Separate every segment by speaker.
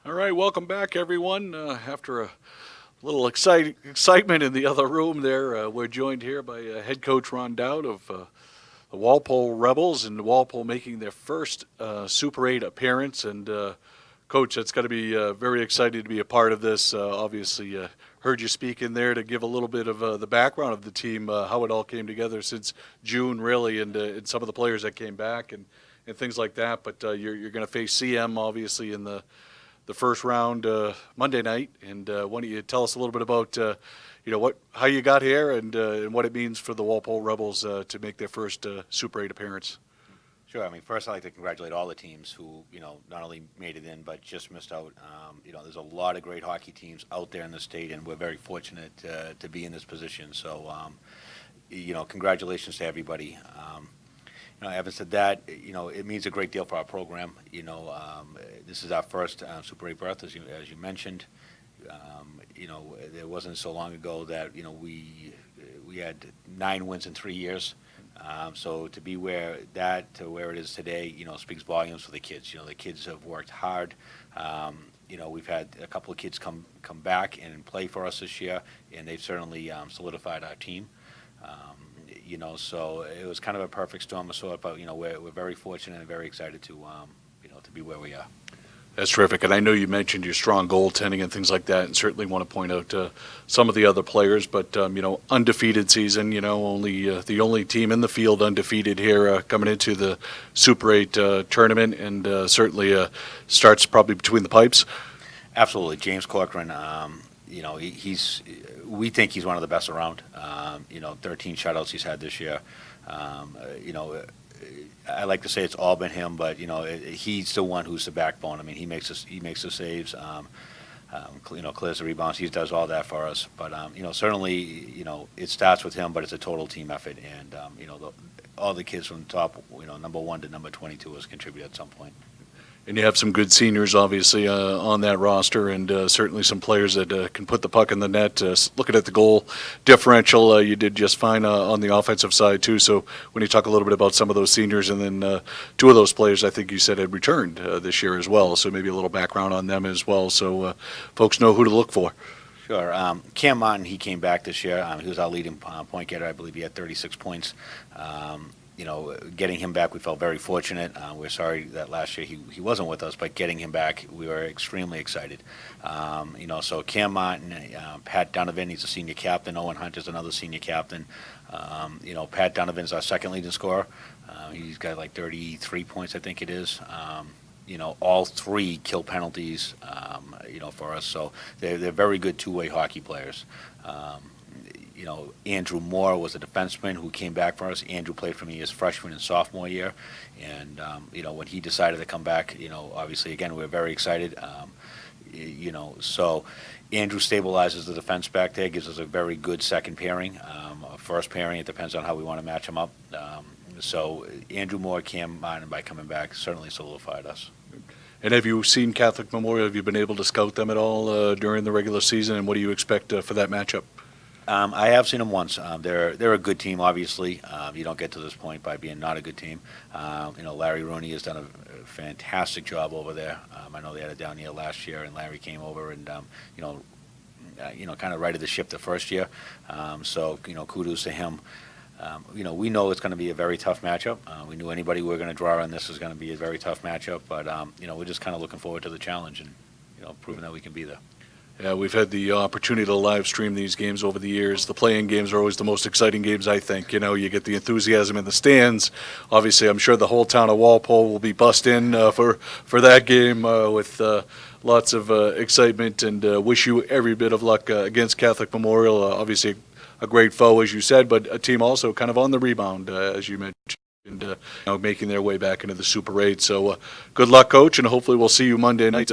Speaker 1: All right, welcome back, everyone. After a little excitement in the other room there, we're joined here by head coach Ron Dowd of the Walpole Rebels, and Walpole making their first Super 8 appearance. And Coach, that's got to be very excited to be a part of this. Obviously, heard you speak in there to give a little bit of the background of the team, how it all came together since June, really, and some of the players that came back and things like that. But you're going to face CM, obviously, in the first round Monday night, and why don't you tell us a little bit about how you got here and what it means for the Walpole Rebels to make their first Super 8 appearance.
Speaker 2: Sure. I mean, first I'd like to congratulate all the teams who, not only made it in, but just missed out. There's a lot of great hockey teams out there in the state, and we're very fortunate to be in this position. So, congratulations to everybody. Having said that, it means a great deal for our program. This is our first Super 8 berth, as you mentioned. It wasn't so long ago that, we had 9 wins in 3 years. So to be where it is today, speaks volumes for the kids. The kids have worked hard. We've had a couple of kids come back and play for us this year, and they've certainly solidified our team. So it was kind of a perfect storm of sort, but we're very fortunate and very excited to be where we are.
Speaker 1: That's terrific, and I know you mentioned your strong goaltending and things like that, and certainly want to point out some of the other players. But undefeated season, only the only team in the field undefeated here coming into the Super 8 tournament, and certainly starts probably between the pipes.
Speaker 2: Absolutely, James Corcoran. We think he's one of the best around. 13 shutouts he's had this year. I like to say it's all been him, but he's the one who's the backbone. I mean, he makes the saves, clears the rebounds. He does all that for us. But certainly, it starts with him, but it's a total team effort, and all the kids from the top, number 1 to number 22 has contributed at some point.
Speaker 1: And you have some good seniors, obviously, on that roster, and certainly some players that can put the puck in the net. Looking at the goal differential, you did just fine on the offensive side, too. So when you talk a little bit about some of those seniors, and then 2 of those players, I think you said, had returned this year as well. So maybe a little background on them as well, so folks know who to look for.
Speaker 2: Sure. Cam Martin, he came back this year. He was our leading point getter. I believe he had 36 points. Getting him back, we felt very fortunate. We're sorry that last year he wasn't with us, but getting him back, we were extremely excited. So Cam Martin, Pat Donovan, he's a senior captain. Owen Hunt is another senior captain. Pat Donovan's our second leading scorer. He's got like 33 points, I think it is. All 3 kill penalties, for us. So they're very good two-way hockey players. Andrew Moore was a defenseman who came back for us. Andrew played for me his freshman and sophomore year. And, when he decided to come back, obviously, again, we were very excited. So Andrew stabilizes the defense back there, gives us a very good second pairing. A first pairing, it depends on how we want to match them up. So Andrew Moore, Cam Martin, by coming back, certainly solidified us.
Speaker 1: And have you seen Catholic Memorial? Have you been able to scout them at all during the regular season, and what do you expect for that matchup?
Speaker 2: I have seen them once. They're a good team, obviously. You don't get to this point by being not a good team. Larry Rooney has done a fantastic job over there. I know they had a down year last year, and Larry came over and, kind of righted the ship the first year. So, kudos to him. We know it's going to be a very tough matchup. We knew anybody we were going to draw on this is going to be a very tough matchup, but, we're just kind of looking forward to the challenge and, proving that we can be there.
Speaker 1: Yeah, we've had the opportunity to live stream these games over the years. The play-in games are always the most exciting games, I think. You get the enthusiasm in the stands. Obviously, I'm sure the whole town of Walpole will be bussed in for that game with lots of excitement, and wish you every bit of luck against Catholic Memorial. Obviously, a great foe, as you said, but a team also kind of on the rebound, as you mentioned. And making their way back into the Super 8. So good luck, Coach, and hopefully we'll see you Monday night.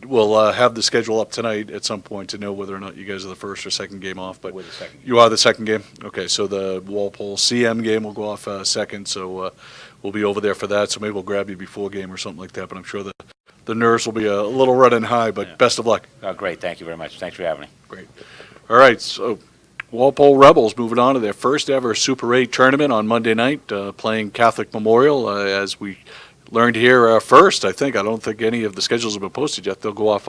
Speaker 1: We'll have the schedule up tonight at some point to know whether or not you guys are the first or second game off. But you are the second game? Okay, so the Walpole CM game will go off second, so we'll be over there for that. So maybe we'll grab you before game or something like that, but I'm sure the nerves will be a little running high, but best of luck.
Speaker 2: Oh, great. Thank you very much. Thanks for having me.
Speaker 1: Great. All right, so Walpole Rebels moving on to their first ever Super 8 tournament on Monday night, playing Catholic Memorial. As we learned here first, I think. I don't think any of the schedules have been posted yet. They'll go off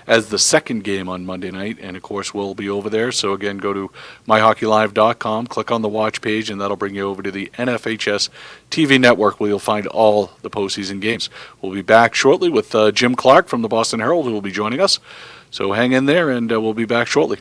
Speaker 1: as the second game on Monday night, and of course we'll be over there. So again, go to myhockeylive.com, click on the watch page, and that'll bring you over to the NFHS TV network where you'll find all the postseason games. We'll be back shortly with Jim Clark from the Boston Herald, who will be joining us. So hang in there, and we'll be back shortly.